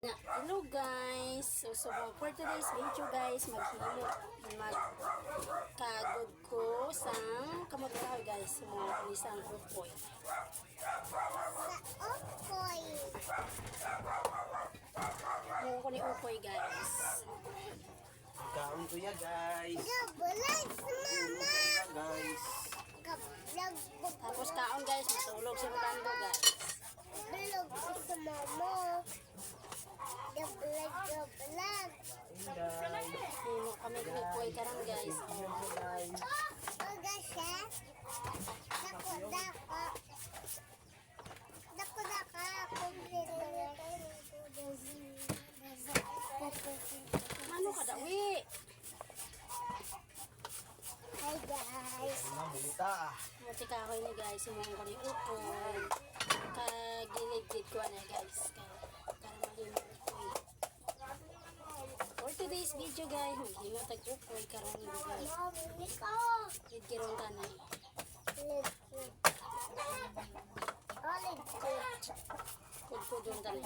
Hello guys! So for today's video guys, magkagod ko sa kamot kahoy guys, mga isang upoy. Ngayon ko ni upoy guys. Kaon ko ya guys. Gabulag sa mama. Guys. Gabulag. Tapos kaon guys, matulog si Rolando guys. Gabulag sa mama. Gabulag, gabulag. Hino kami upoy karon guys. Oga siya. Dako-dako. Dako-dako. Ano ka dawi? Hi guys. Mamulita. Mati kahoy ni guys, ngayon ko ni upoy. Kagilid-gilid ko na guys. Para malino upoy. For today's video guys, maghimo tag upoy karon ni guys. Mami ko. Gidgirong tanay. Kudkudong tanay.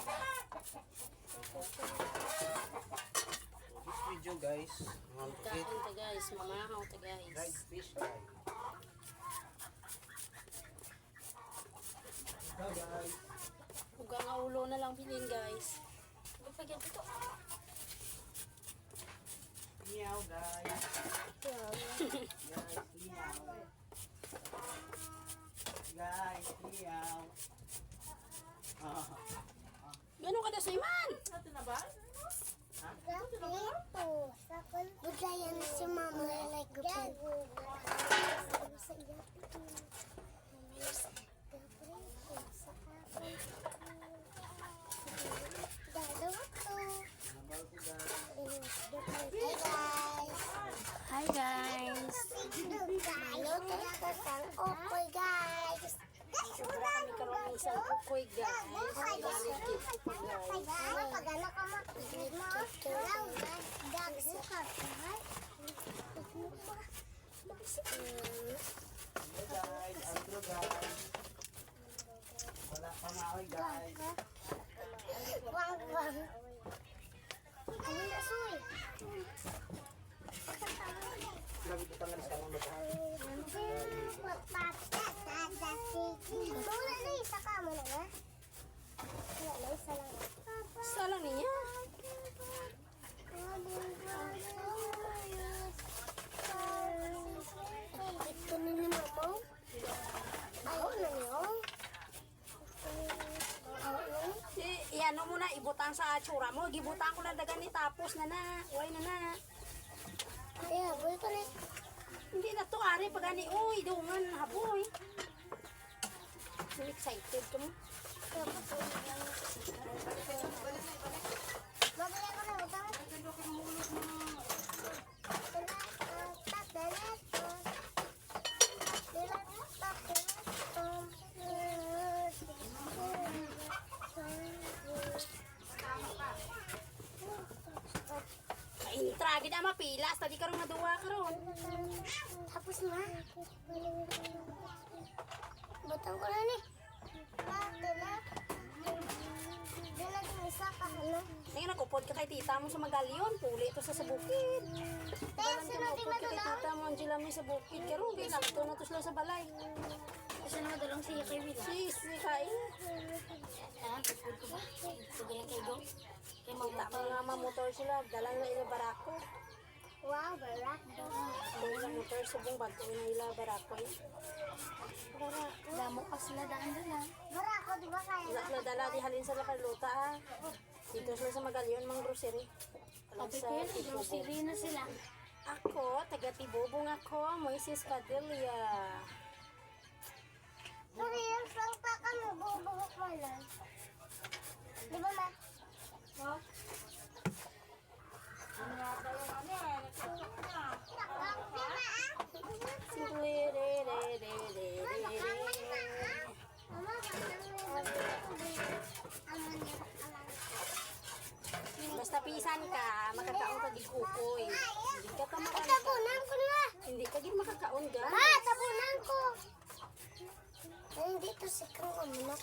This video guys, malupit. Kain ta guys, mamahaw ta guys. Dried fish fry. Hello guys. Ugang nga ulo na lang bilhin guys. Pagpagyan ito. Meow guys. Guys, meow. Guys, meow. Ganun ka na sa iman. Budayan si mama like gupin. Hi guys. Opo guys. Sobra kami karoon ng isang ukoy guys. Gilid-gilid ko guys. Pagano ka makikit mo? Dagsi ka. Hello guys, outro guys. Wala pa nga oy guys. Wang wang. Ano na soy? Grabe ko tangan sa mga mata. Wala na isa ka mo na nga. Wala na isa lang. Salang niya. Ito na ni mama. Ako na niyo. Iano mo na, ibutang sa atsura mo. Gibutang ko na dagan ni tapos na na. Uy na na. Kaya, boy ko na. Hindi na to ari pag ani. Uy, dungan haboy. Excited ka mo. Mabili ko na utang. Intra, gid ama pilas. Tadi karon maduwa karon. Tapos na. Butang ko na ni. Dila din isa ka ano. Ngayon nagupod ka kay tita mo sa Magalyon. Puli to sa bukid. Kaya Balan ka sino di maupod ka kay madula? tita mo. Angela mo sa bukid. Karon, ginakto na to sila sa balay. Kasi na madalang siya kay Wila. Sis, ni kain. Ah, tupod ko ba? Sige na kay Dong. Kay Magta ka nga mamotor sila. Dalang na ila barako. Wow, barak. Kung sa motor, subong bago na ila barako. Damo pa sila daan dala. Barako, di ba kaya? Wala na dala, di halin sa Lacarlota ah. Dito sila sa Magalyon, mang grocery. Alam sa Tibubong. na sila. Ako, taga Tibubong ako, Moises Cadelia. Sorry, yung sang pa ka mo, bubuhok mo lang. Di ba, ma? Wow. Basta pisan ka, makakaon ka di kukoy. Hindi ka pa makakaon. Tapunan ko na. Hindi ka din makakaon ga. Ha, tapunan ko. Ay, dito si Kang Amunak.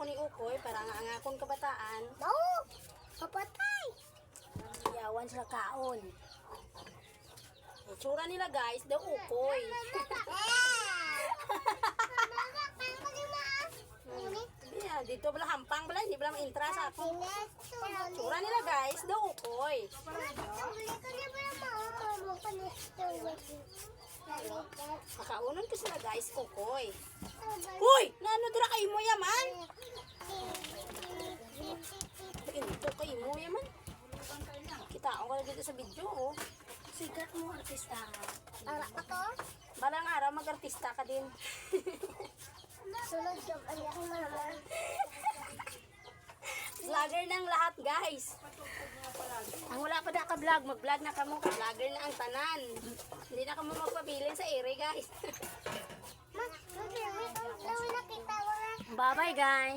ni Ukoy para nga angakon kabataan. No! Kapatay! Yawan sila kaon. Itsura nila guys, the Ukoy. Yeah, dito bala hampang bala, hindi bala ma-intra sa ako. Itsura nila guys, the Ukoy. Makaunon ko sila guys, Ukoy. Uy! Nano dira kay mo yaman? Ito kay mo yaman. Kita ako na dito sa video oh. Sikat mo artista. Ara ka to? Balang araw mag-artista ka din. Sunod job ang ako naman. Vlogger ng lahat guys. Ang wala pa na ka-vlog, mag-vlog na kamo. Vlogger na ang tanan. Hindi na kamo magpabilin sa ere guys. Ma, nakita ko na. Bye bye guys.